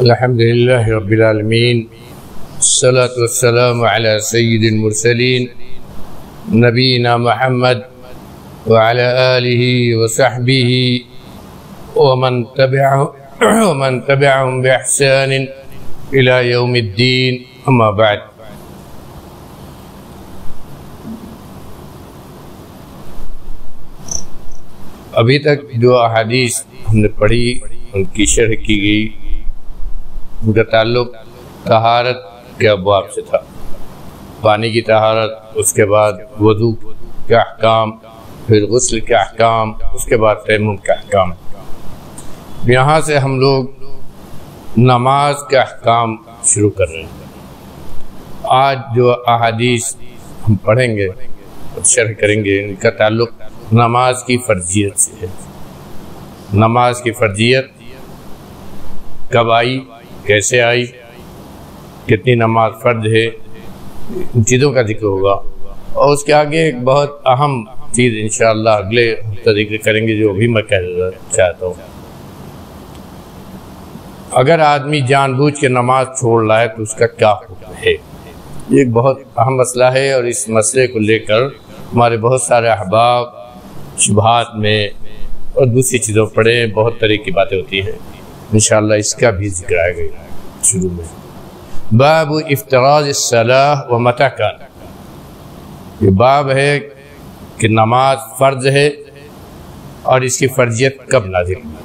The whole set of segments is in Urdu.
الحمد لله رب العالمين، الصلاة والسلام على سيد المرسلين نبينا محمد وعلى آله وصحبه ومن تبعهم بإحسان إلى يوم الدين، أما بعد۔ ابھی تک جو احادیث ہم نے پڑھی ان کی شرح کی گئی، ان کا تعلق طہارت کے ابواب سے تھا، پانی کی طہارت، اس کے بعد وضو کے احکام، پھر غسل کے احکام، اس کے بعد تیمم کے احکام۔ یہاں سے ہم لوگ نماز کے احکام شروع کر رہے ہیں۔ آج جو احادیث ہم پڑھیں گے اور شرح کریں گے، ان کا تعلق نماز کی فرضیت سے ہے۔ نماز کی فرضیت کب آئی، کیسے آئی، کتنی نماز فرض ہے، ان چیزوں کا ذکر ہوگا۔ اور اس کے آگے ایک بہت اہم چیز انشاءاللہ اگلے ہفتے ذکر کریں گے، جو ابھی میں کہنا چاہتا ہوں۔ اگر آدمی جان بوجھ کے نماز چھوڑ رہا ہے تو اس کا کیا حکم ہے؟ یہ ایک بہت اہم مسئلہ ہے، اور اس مسئلے کو لے کر ہمارے بہت سارے احباب شبہات میں اور دوسری چیزوں پڑھے بہت طرح کی باتیں ہوتی ہیں، انشاءاللہ اس کا بھی ذکر آئے گا شروع میں۔ باب افتراض الصلاۃ و متی کان، یہ باب ہے کہ نماز فرض ہے اور اس کی فرضیت کب نازل ہوئی۔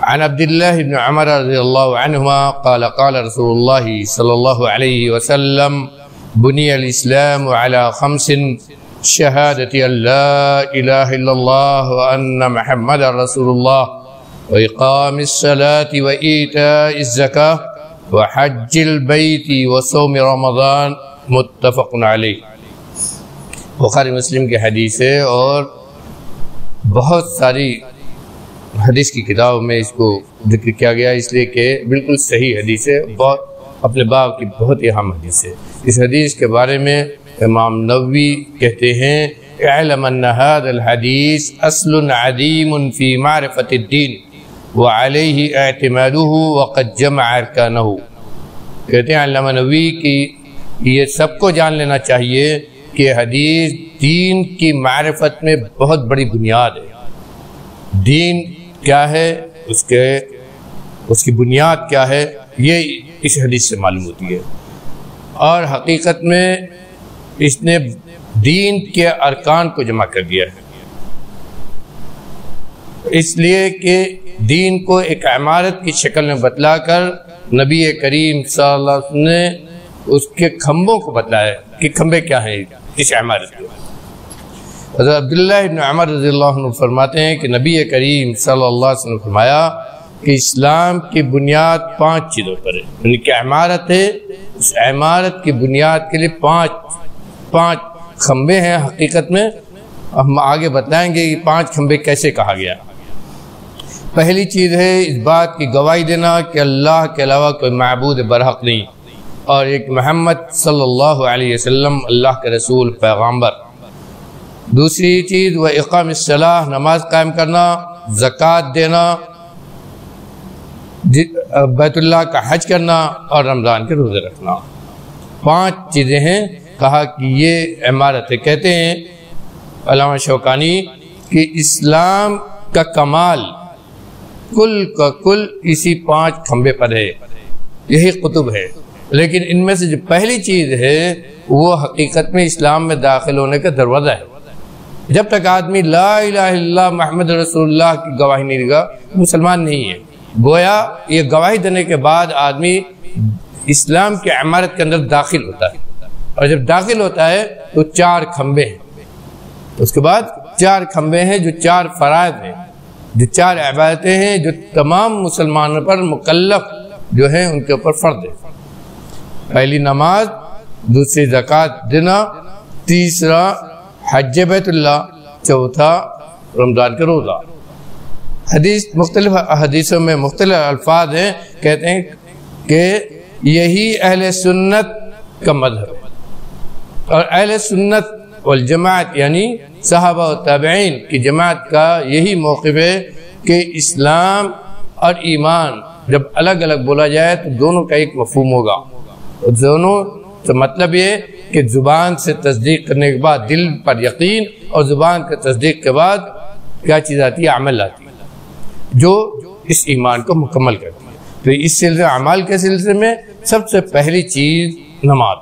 عن عبد الله بن عمر رضی اللہ عنہما قال قال رسول اللہ صلی اللہ علیہ وسلم بني الإسلام على 5: شهادة أن لا إله إلا الله وأن محمد رسول الله وإقام الصلاة وإيتاء الزكاة وحج البيت وصوم رمضان، متفق علیہ۔ بخاری مسلم کی حدیث ہے، اور بہت ساری حدیث کی کتابوں میں اس کو ذکر کیا گیا، اس لیے کہ بالکل صحیح حدیث ہے، بہت اپنے باب کی بہت ہی اہم حدیث ہے۔ اس حدیث کے بارے میں امام نووی کہتے ہیں: اعلم ان هذا الحدیث اصل عظیم فی معرفت الدین وعلیہ اعتماده وقد جمع ارکانہ۔ کہتے ہیں علامہ نووی کی یہ سب کو جان لینا چاہیے کہ حدیث دین کی معرفت میں بہت بڑی بنیاد ہے۔ دین کیا ہے، اس کی بنیاد کیا ہے، یہ اس حدیث سے معلوم ہوتی ہے۔ اور حقیقت میں اس نے دین کے ارکان کو جمع کر دیا ہے، اس لیے کہ دین کو ایک عمارت کی شکل میں بتلا کر نبی کریم صلی اللہ علیہ وسلم نے اس کے کھمبوں کو بتلایا کہ کھمبے کیا ہیں اس عمارت کے۔ حضرت عبداللہ ابن عمر رضی اللہ عنہ فرماتے ہیں کہ نبی کریم صلی اللہ علیہ وسلم نے فرمایا کہ اسلام کی بنیاد 5 چیزوں پر ہے، یعنی کہ عمارت ہے، اس عمارت کی بنیاد کے لیے 5 کھمبے ہیں۔ حقیقت میں ہم آگے بتلائیں گے کہ 5 کھمبے کیسے کہا گیا۔ پہلی چیز ہے اس بات کی گواہی دینا کہ اللہ کے علاوہ کوئی معبود برحق نہیں، اور ایک محمد صلی اللہ علیہ وسلم اللہ کے رسول پیغامبر۔ دوسری چیز وہ اقام الصلاۃ، نماز قائم کرنا، زکوٰۃ دینا، بیت اللہ کا حج کرنا، اور رمضان کے روزے رکھنا۔ 5 چیزیں ہیں، کہا کہ یہ عمارت ہے۔ کہتے ہیں علامہ شوکانی کہ اسلام کا کمال کل کا کل اسی 5 کھمبے پر ہے، یہی قطب ہے۔ لیکن ان میں سے جو پہلی چیز ہے وہ حقیقت میں اسلام میں داخل ہونے کا دروازہ ہے۔ جب تک آدمی لا الہ الا اللہ محمد رسول اللہ کی گواہی نہیں دے گا، مسلمان نہیں ہے۔ گویا یہ گواہی دینے کے بعد آدمی اسلام کی عمارت کے اندر داخل ہوتا ہے، اور جب داخل ہوتا ہے تو 4 کھمبے ہیں، اس کے بعد 4 کھمبے ہیں جو 4 فرائض ہیں، جو 4 عبادتیں ہیں جو تمام مسلمانوں پر مکلف جو ہیں ان کے اوپر فرض ہے۔ پہلی نماز، دوسری زکوٰۃ دینا، تیسرا حج بیت اللہ، چوتھا رمضان کے روزہ۔ حدیث مختلف حدیثوں میں مختلف الفاظ ہیں، کہتے ہیں کہ یہی اہل سنت کا مذہب ہے، اور اہل سنت والجماعت یعنی صحابہ و تابعین کی جماعت کا یہی موقف ہے کہ اسلام اور ایمان جب الگ الگ بولا جائے تو دونوں کا ایک مفہوم ہوگا. دونوں تو مطلب یہ کہ زبان سے تصدیق کرنے کے بعد دل پر یقین، اور زبان کے تصدیق کے بعد کیا چیز آتی ہے؟ عمل آتی ہے جو اس ایمان کو مکمل کرتی ہے. تو اس سلسلے اعمال کے سلسلے میں سب سے پہلی چیز نماز.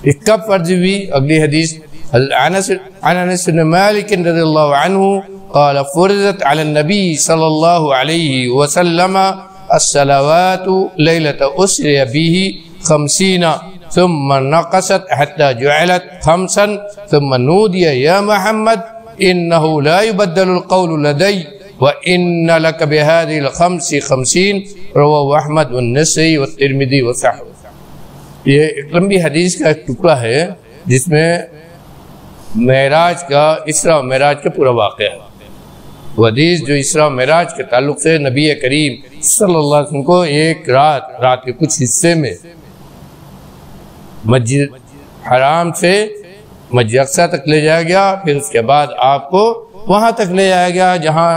یہ کب فرض ہوئی؟ اگلی حدیث عن انس بن مالک رضی اللہ عنہ قال فرضت علی النبی صلی اللہ علیہ وسلم الصلوات لیلۃ اسری به 50 ثم نقصت حتى جعلت 5 ثم نودي يا محمد انه لا يبدل القول لدي وان لك بهذه الخمس 50 رواه احمد والنسائی والترمذی وصححه. یہ ایک لمبی حدیث کا ایک ٹکڑا ہے جس میں معراج کا، اسراء و معراج کا پورا واقعہ ہے. وہ حدیث جو اسراء و معراج کے تعلق سے نبی کریم صلی اللہ علیہ وسلم کو ایک رات کے کچھ حصے میں مسجد حرام سے مسجد اقصی تک لے جایا گیا، پھر اس کے بعد آپ کو وہاں تک لے جایا گیا جہاں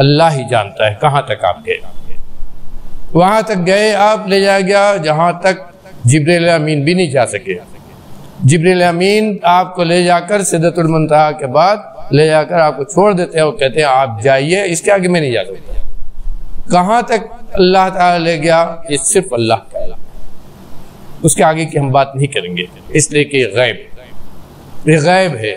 اللہ ہی جانتا ہے کہاں تک آپ گئے. وہاں تک گئے آپ، لے جایا گیا جہاں تک جبریل امین بھی نہیں جا سکے. جبریل امین آپ کو لے جا کر سدرۃ المنتہا کے بعد لے جا کر آپ کو چھوڑ دیتے ہیں، وہ کہتے ہیں آپ جائیے، اس کے آگے میں نہیں جا سکتا. کہاں تک اللہ تعالیٰ لے گیا یہ صرف اللہ کا ہے، اس کے آگے کی ہم بات نہیں کریں گے، اس لیے کہ یہ غیب ہے.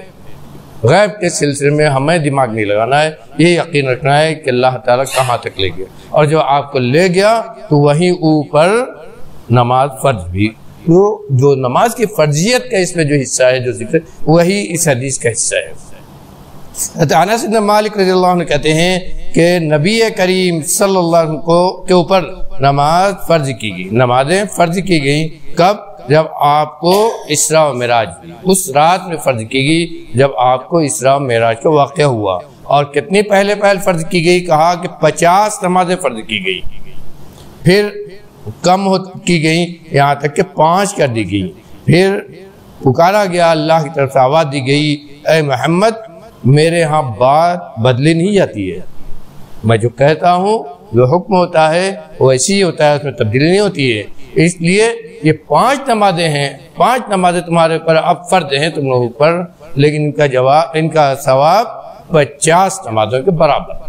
غیب کے سلسلے میں ہمیں دماغ نہیں لگانا ہے، یہ یقین رکھنا ہے کہ اللہ تعالیٰ کہاں تک لے گیا، اور جو آپ کو لے گیا تو وہیں اوپر نماز فرض بھی. تو جو نماز کی فرضیت کا اس میں جو حصہ ہے، جو ذکر، وہی اس حدیث کا حصہ ہے. انس بن مالک رضی اللہ عنہ کہتے ہیں کہ نبی کریم صلی اللہ علیہ وسلم کے اوپر نماز فرض کی گئی، نمازیں فرض کی گئیں. کب؟ جب آپ کو اسراء و معراج، اس رات میں فرض کی گئی جب آپ کو اسراء و معراج کا واقعہ ہوا. اور کتنی پہلے فرض کی گئی؟ کہا کہ 50 نمازیں فرض کی گئی، پھر کم کی گئی یہاں تک کہ 5 کر دی گئی. پھر پکارا گیا، اللہ کی طرف سے آواز دی گئی، اے محمد میرے ہاں بات بدلی نہیں جاتی ہے، میں جو کہتا ہوں جو حکم ہوتا ہے وہ ایسی ہی ہوتا ہے، اس میں تبدیلی نہیں ہوتی ہے. اس لیے یہ 5 نمازیں ہیں، 5 نمازیں تمہارے اوپر اب فرض ہیں تم لوگوں پر، لیکن ان کا ثواب 50 نمازوں کے برابر.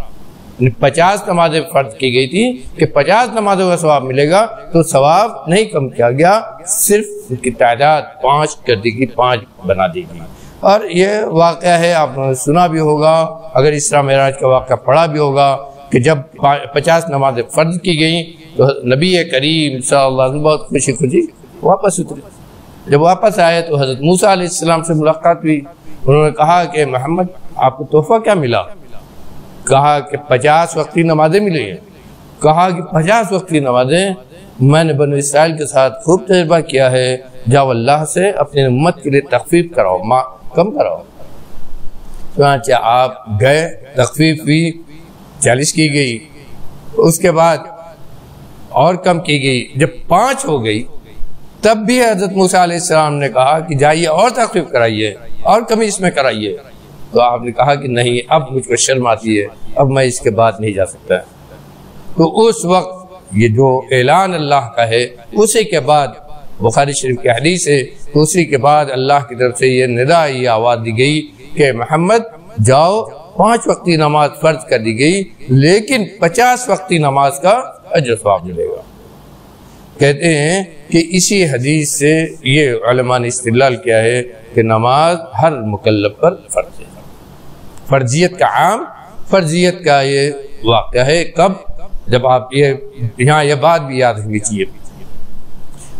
50 نمازیں فرض کی گئی تھی کہ 50 نمازوں کا ثواب ملے گا، تو ثواب نہیں کم کیا گیا، صرف اس کی تعداد 5 کر دی گئی، 5 بنا دی گئی. اور یہ واقعہ ہے، آپ نے سنا بھی ہوگا، اگر اسراء معراج کا واقعہ پڑھا بھی ہوگا کہ جب 50 نمازیں فرض کی گئیں تو نبی کریم صلی اللہ علیہ وسلم بہت خوشی واپس اترے. جب واپس آئے تو حضرت موسیٰ علیہ السلام سے ملاقات ہوئی. انہوں نے کہا کہ محمد آپ کو تحفہ کیا ملا؟ کہا کہ 50 وقتی نمازیں ملی ہیں. کہا کہ 50 وقتی نمازیں میں نے بنو اسرائیل کے ساتھ خوب تجربہ کیا ہے، جاؤ اللہ سے اپنی امت کے لیے تخفیف کراؤ، کم کراؤ. چنانچہ آپ گئے، تخفیف ہوئی، 40 کی گئی، اس کے بعد اور کم کی گئی. جب 5 ہو گئی تب بھی حضرت موسیٰ علیہ السلام نے کہا کہ جائیے اور تخفیف کرائیے اور کمی اس میں کرائیے. تو آپ نے کہا کہ نہیں، اب مجھ کو شرم آتی ہے، اب میں اس کے بعد نہیں جا سکتا. تو اس وقت یہ جو اعلان اللہ کا ہے، اسی کے بعد بخاری شریف کی حدیث ہے، اسی کے بعد اللہ کی طرف سے یہ ندا، یہ آواز دی گئی کہ محمد جاؤ، 5 وقتی نماز فرض کر دی گئی، لیکن 50 وقتی نماز کا اجر ثواب ملے گا. کہتے ہیں کہ اسی حدیث سے یہ علماء نے استدلال کیا ہے کہ نماز ہر مکلف پر فرض ہے. فرضیت کا عام، فرضیت کا یہ واقعہ ہے. کب؟ جب آپ یہاں یہ بات بھی یاد رکھنی چاہیے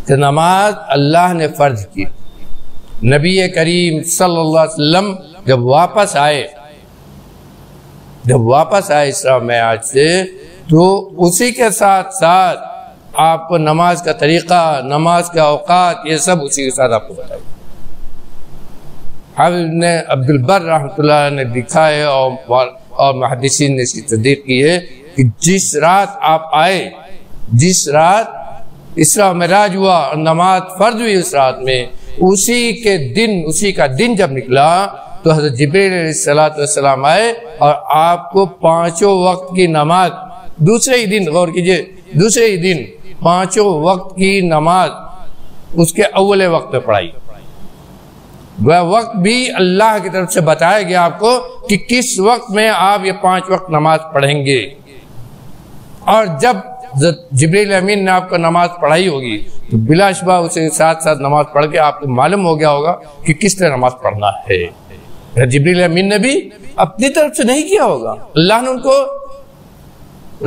کہ نماز اللہ نے فرض کی. نبی کریم صلی اللہ علیہ وسلم جب واپس آئے اسراء معراج سے، تو اسی کے ساتھ ساتھ آپ کو نماز کا طریقہ، نماز کا اوقات، یہ سب اسی کے ساتھ آپ کو بتائے. حافظ ابن عبد البر رحمۃ اللہ نے لکھا ہے اور محدثین نے اس کی تصدیق کی ہے کہ جس رات آپ آئے، جس رات اسراء معراج ہوا اور نماز فرض ہوئی اس رات میں، اسی کا دن جب نکلا تو حضرت جبریل علیہ السلام آئے اور آپ کو 5 وقت کی نماز دوسرے ہی دن، غور کیجئے، دوسرے دن 5 وقت کی نماز اس کے اول وقت میں پڑھائی۔ وہ وقت بھی اللہ کی طرف سے بتایا گیا آپ کو کہ کس وقت میں آپ یہ 5 وقت نماز پڑھیں گے، اور جب جبریل امین نے آپ کو نماز پڑھائی ہوگی تو بلا شبہ اسے ساتھ ساتھ نماز پڑھ کے آپ کو معلوم ہو گیا ہوگا کہ کس طرح نماز پڑھنا ہے۔ جبریل امین نے بھی اپنی طرف سے نہیں کیا ہوگا، اللہ نے ان کو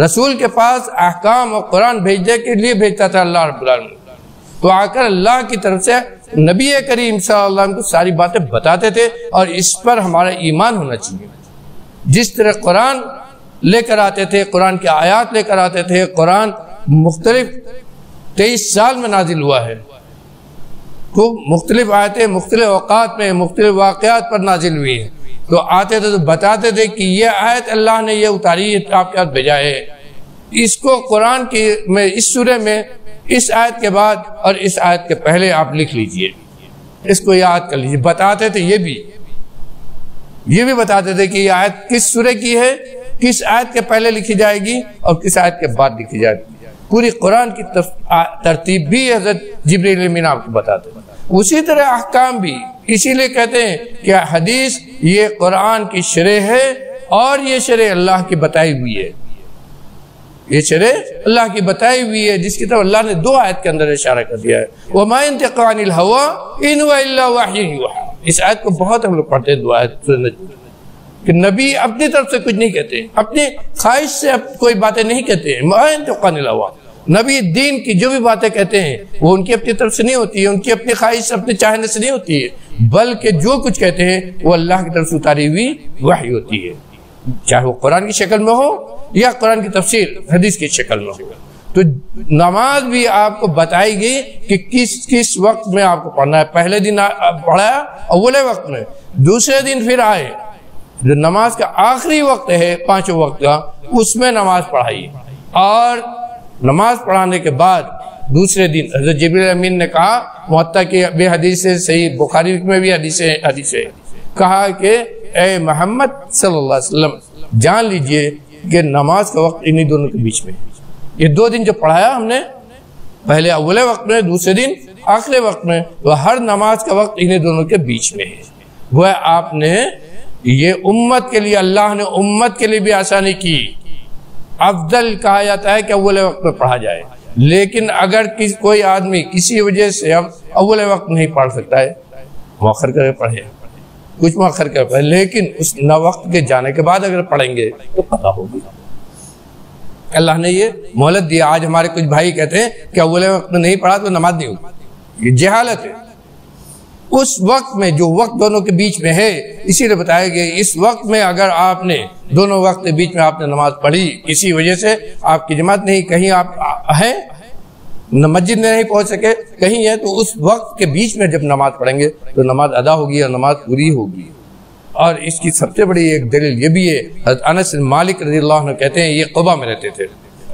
رسول کے پاس احکام اور قرآن بھیجنے کے لیے بھیجتا تھا اللہ رب العالمین، تو آ کر اللہ کی طرف سے نبی کریم صلی اللہ علیہ وسلم کو ساری باتیں بتاتے تھے، اور اس پر ہمارا ایمان ہونا چاہیے۔ جس طرح قرآن لے کر آتے تھے، قرآن کی آیات لے کر آتے تھے، قرآن مختلف 23 سال میں نازل ہوا ہے، تو مختلف آیتیں مختلف اوقات میں مختلف واقعات پر نازل ہوئی ہیں، تو آتے تھے تو بتاتے تھے کہ یہ آیت اللہ نے یہ اتاری ہے، آپ کے ہاتھ بھیجا ہے، اس کو قرآن کی میں اس سورے میں اس آیت کے بعد اور اس آیت کے پہلے آپ لکھ لیجئے، اس کو یاد کر لیجئے۔ بتاتے تھے یہ بھی بتاتے تھے کہ یہ آیت کس سورے کی ہے، کس آیت کے پہلے لکھی جائے گی اور کس آیت کے بعد لکھی جائے گی۔ پوری قرآن کی ترتیب بھی حضرت جبریل امین آپ کو بتاتے ہیں۔ اسی طرح احکام بھی، اسی لیے کہتے ہیں کہ حدیث یہ قرآن کی شرح ہے، اور یہ شرح اللہ کی بتائی ہوئی ہے، یہ شرح اللہ کی بتائی ہوئی ہے، جس کی طرف اللہ نے 2 آیت کے اندر اشارہ کر دیا ہے، وَمَا يَنْطِقُ عَنِ الْهَوَىٰ إِنْ هُوَ إِلَّا وَحْيٌ يُوحَىٰ۔ اس آیت کو بہت ہم لوگ پڑھتے ہیں، 2 آیت کہ نبی اپنی طرف سے کچھ نہیں کہتے، اپنی خواہش سے کوئی باتیں نہیں کہتے ہیں۔ مَا يَنْطِقُ عَنِ الْهَوَىٰ، نبی دین کی جو بھی باتیں کہتے ہیں وہ ان کی اپنی طرف سے نہیں ہوتی ہے، ان کی اپنی خواہش سے اپنے چاہنے سے نہیں ہوتی ہے، بلکہ جو کچھ کہتے ہیں وہ اللہ کی طرف سے اتاری ہوئی وحی ہوتی ہے، چاہے وہ قرآن کی شکل میں ہو یا قرآن کی تفسیر حدیث کی شکل میں ہو۔ تو نماز بھی آپ کو بتائی گئی کہ کس وقت میں آپ کو پڑھنا ہے۔ پہلے دن پڑھایا اول وقت میں، دوسرے دن پھر آئے جو نماز کا آخری وقت ہے 5 وقت کا، اس میں نماز پڑھائی، اور نماز پڑھانے کے بعد دوسرے دن حضرت جبریل امین نے کہا، محتیٰ کہ بے حدیث ہے، صحیح بخاری میں بھی حدیث ہے، کہا کہ اے محمد صلی اللہ علیہ وسلم جان لیجئے کہ نماز کا وقت انہی دونوں کے بیچ میں، یہ 2 دن جو پڑھایا ہم نے، پہلے اول وقت میں، دوسرے دن آخری وقت میں، تو ہر نماز کا وقت انہی دونوں کے بیچ میں ہے۔ وہ آپ نے یہ امت کے لیے، اللہ نے امت کے لیے بھی آسانی کی، افضل کہا جاتا ہے کہ اول وقت میں پڑھا جائے، لیکن اگر کوئی آدمی کسی وجہ سے اب اول وقت نہیں پڑھ سکتا ہے، مؤخر کرے پڑھے، کچھ مؤخر کرے پڑھے، لیکن اس وقت کے جانے کے بعد اگر پڑھیں گے تو پتہ ہوگی۔ اللہ نے یہ مہلت دیا۔ آج ہمارے کچھ بھائی کہتے ہیں کہ اول وقت میں نہیں پڑھا تو نماز نہیں ہوگی، یہ جہالت ہے۔ اس وقت میں جو وقت دونوں کے بیچ میں ہے، اسی لیے بتایا گیا اس وقت میں اگر آپ نے دونوں وقت کے بیچ میں آپ نے نماز پڑھی، کسی وجہ سے آپ کی جماعت نہیں، کہیں آپ ہیں مسجد میں نہیں پہنچ سکے، کہیں ہے، تو اس وقت کے بیچ میں جب نماز پڑھیں گے تو نماز ادا ہوگی اور نماز پوری ہوگی۔ اور اس کی سب سے بڑی ایک دلیل یہ بھی ہے، حضرت انس بن مالک رضی اللہ عنہ کہتے ہیں یہ قبا میں رہتے تھے،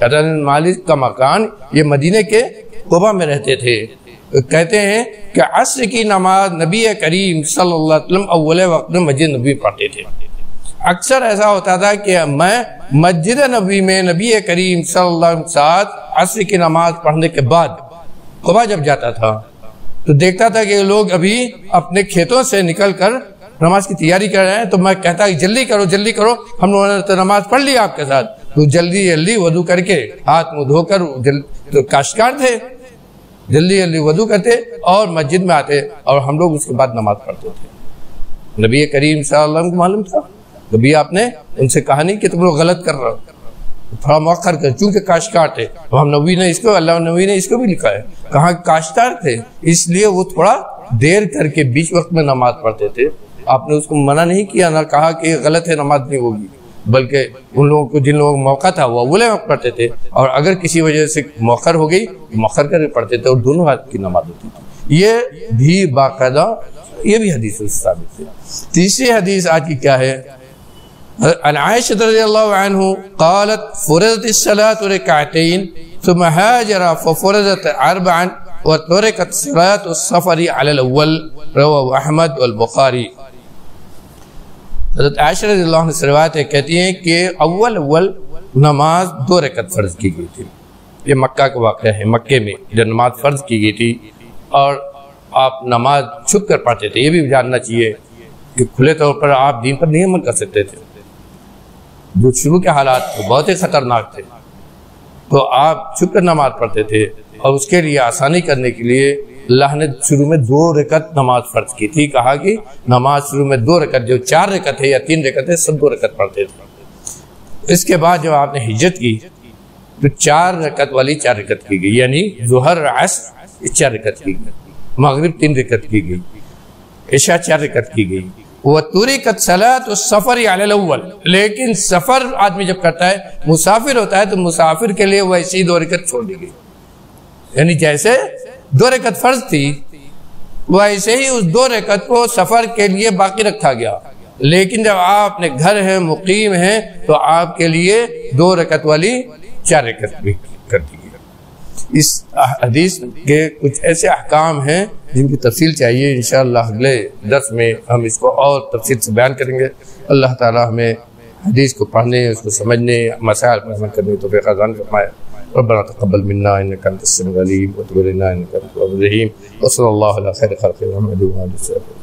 حضرت انس بن مالک کا مکان یہ مدینے کے قبا میں رہتے تھے۔ کہتے ہیں کہ عصر کی نماز نبی کریم صلی اللہ علیہ وسلم اول وقت میں مسجد نبی پڑھتے تھے۔ اکثر ایسا ہوتا تھا کہ میں مسجد نبی میں نبی کریم صلی اللہ علیہ وسلم ساتھ عصر کی نماز پڑھنے کے بعد قبا جب جاتا تھا تو دیکھتا تھا کہ لوگ ابھی اپنے کھیتوں سے نکل کر نماز کی تیاری کر رہے ہیں، تو میں کہتا کہ جلدی کرو، ہم لوگوں نے تو نماز پڑھ لی آپ کے ساتھ، تو جلدی وضو کر کے ہاتھ منہ دھو کر، تو کاشتکار تھے، جلدی وضو کرتے اور مسجد میں آتے اور ہم لوگ اس کے بعد نماز پڑھتے تھے۔ نبی کریم صلی اللہ علیہ وسلم کو معلوم تھا، کبھی آپ نے ان سے کہا نہیں کہ تم لوگ غلط کر رہے ہو، تھوڑا مؤخر کر، چونکہ کاشتکار تھے، ہم نبی نے اس کو، اللہ نبی نے اس کو بھی لکھا ہے، کہاں کاشتکار تھے اس لیے وہ تھوڑا دیر کر کے بیچ وقت میں نماز پڑھتے تھے۔ آپ نے اس کو منع نہیں کیا، نہ کہا کہ غلط ہے نماز نہیں ہوگی، بلکہ ان لوگوں کو جن لوگوں کو موقع تھا وہ اول وقت پڑھتے تھے، اور اگر کسی وجہ سے مؤخر ہو گئی مؤخر کر پڑھتے تھے، اور دونوں ہاتھ کی نماز ہوتی تھی۔ یہ بھی باقاعدہ، یہ بھی حدیث سے ثابت ہے۔ تیسری حدیث آج کی کیا ہے؟ عن عائشہ رضی اللہ عنہ قالت فرضت الصلاة ركعتين ثم هاجر ففرضت 4 وتركت صلاة السفر على الأول رواه احمد والبخاری۔ حضرت عائشہ رضی اللہ عنہ سے روایت ہے، کہتی ہیں کہ اول نماز 2 رکعت فرض کی گئی تھی، یہ مکہ کا واقعہ ہے، مکے میں جب نماز فرض کی گئی تھی اور آپ نماز چھپ کر پڑھتے تھے۔ یہ بھی جاننا چاہیے کہ کھلے طور پر آپ دین پر نہیں عمل کر سکتے تھے، جو شروع کے حالات تھے بہت ہی خطرناک تھے، تو آپ چھپ کر نماز پڑھتے تھے، اور اس کے لیے آسانی کرنے کے لیے اللہ نے شروع میں 2 رکعت نماز فرض کی تھی۔ کہا کہ نماز شروع میں 2 رکعت، جو 4 رکعت ہے یا 3 رکعت ہے، سب 2 رکعت پڑھتے تھے۔ اس کے بعد جب آپ نے ہجرت کی تو 4 رکعت والی 4 رکعت کی گئی، یعنی ظہر عصر 4 رکعت کی گئی، مغرب 3 رکعت کی گئی، عشاء 4 رکعت کی گئی۔ وَتُرِكَتْ صَلَاةُ السَّفَرِ عَلَى الْأَوَّلِ، لیکن سفر آدمی جب کرتا ہے، مسافر ہوتا ہے، تو مسافر کے لیے ویسی 2 رکعت چھوڑ دی گئی، یعنی جیسے 2 رکعت فرض تھی ویسے ہی اس 2 رکعت کو سفر کے لیے باقی رکھا گیا، لیکن جب آپ اپنے گھر ہیں، مقیم ہیں، تو آپ کے لیے 2 رکعت والی 4 رکعت بھی کر دی گئی۔ اس حدیث کے کچھ ایسے احکام ہیں جن کی تفصیل چاہیے، انشاءاللہ اگلے درس میں ہم اس کو اور تفصیل سے بیان کریں گے۔ اللہ تعالی ہمیں حدیث کو پڑھنے، اس کو سمجھنے، مسائل پر عمل کرنے تو توفیق عطا فرمائے۔ ربنا تقبل منا انك انت السميع العليم وتب علينا انك انت التواب الرحيم، وصلى الله على خير خلق محمد وعلى اله وصحبه